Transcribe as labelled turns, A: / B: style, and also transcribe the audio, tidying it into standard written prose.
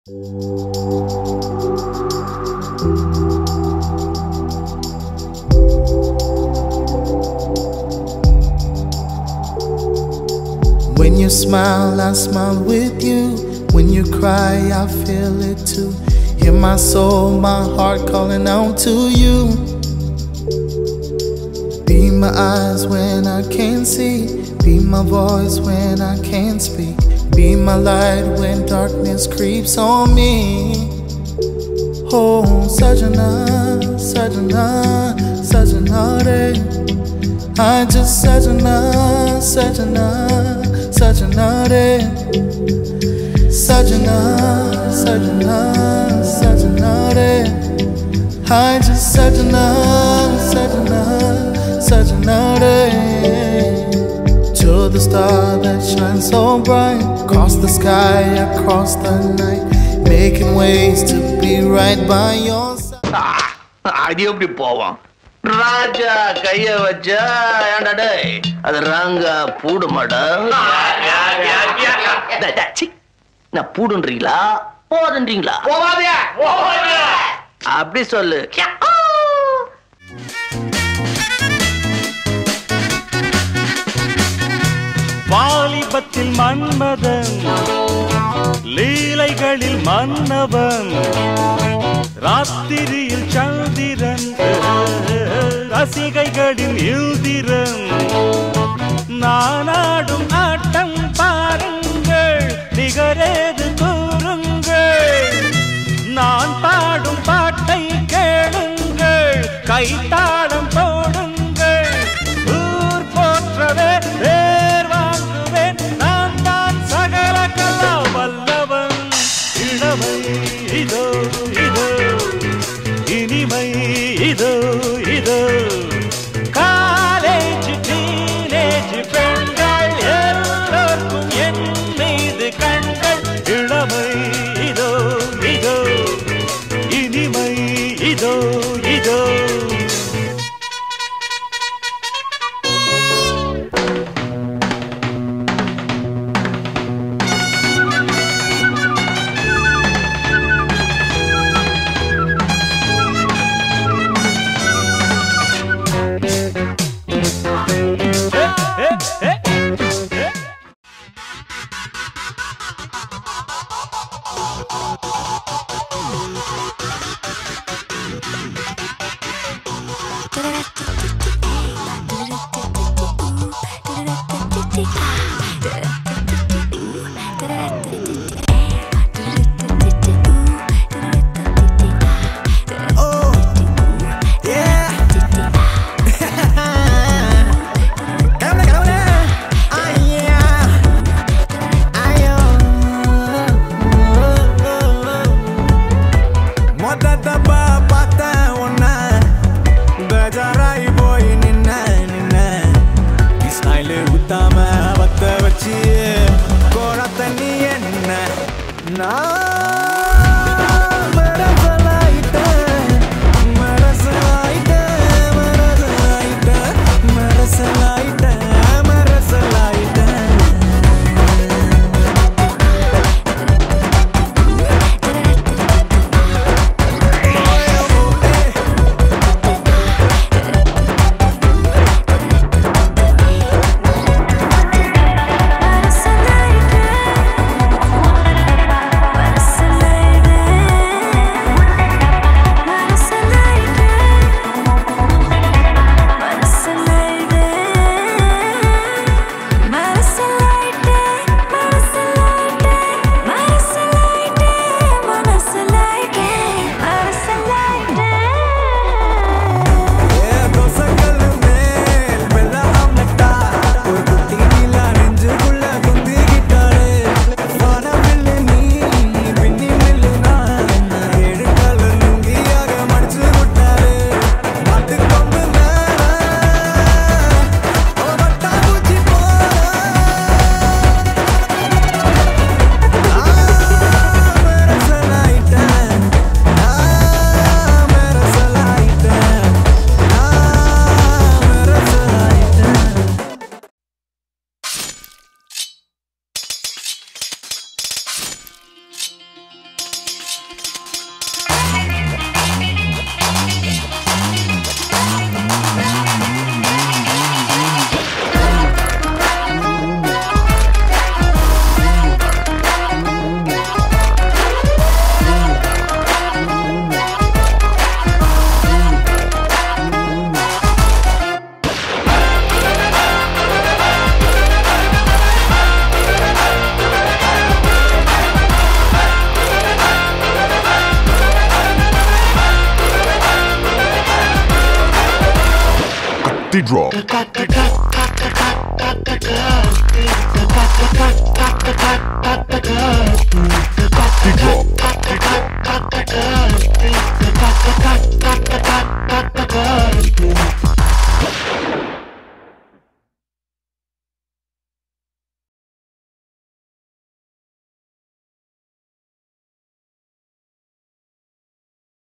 A: When you smile, I smile with you. When you cry, I feel it too. Hear my soul, my heart calling out to you. Be my eyes when I can't see. Be my voice when I can't speak. Be my light when darkness creeps on me. Oh, Sajana, Sajana, Sajana re. I just Sajana, Sajana, Sajana re. Sajana, Sajana, Sajana re. I just Sajana, Sajana, Sajana re. You're the star that shines so bright, across the sky, across the night, making ways to be right by your side.
B: அது எப்படி போவோம்? ராஜா கைய வச்சா ஏன்டா டேய் அது ராங்கா பூடுமாடா. நான் பூடுன்றீங்களா போதுன்றீங்களா? அப்படி சொல்லு.
C: வாலிபத்தில் மன்மதன், லீலைகளில் மன்னவன், ராத்திரியில் சந்திரன், ரசிகைகளின் இந்திரன். நானாடும் ஆட்டம் பாருங்கள், நிகரேது கூறுங்கள். நான் பாடும் பாட்டை கேளுங்கள், கைத்தாளம் போடுங்கள். ஊர் போற்றவே பேர் வாங்குவேன், நான் தான் சகல கலா வல்லவன். இளமை இதோ இதோ, இனிமை இதோ இதோ. காலேஜ் டீனேஜ் பெண்கள் எல்லோருக்கும் என் மீது கண்கள். இளமை இதோ இதோ, இனிமை இதோ இதோ.
D: drop.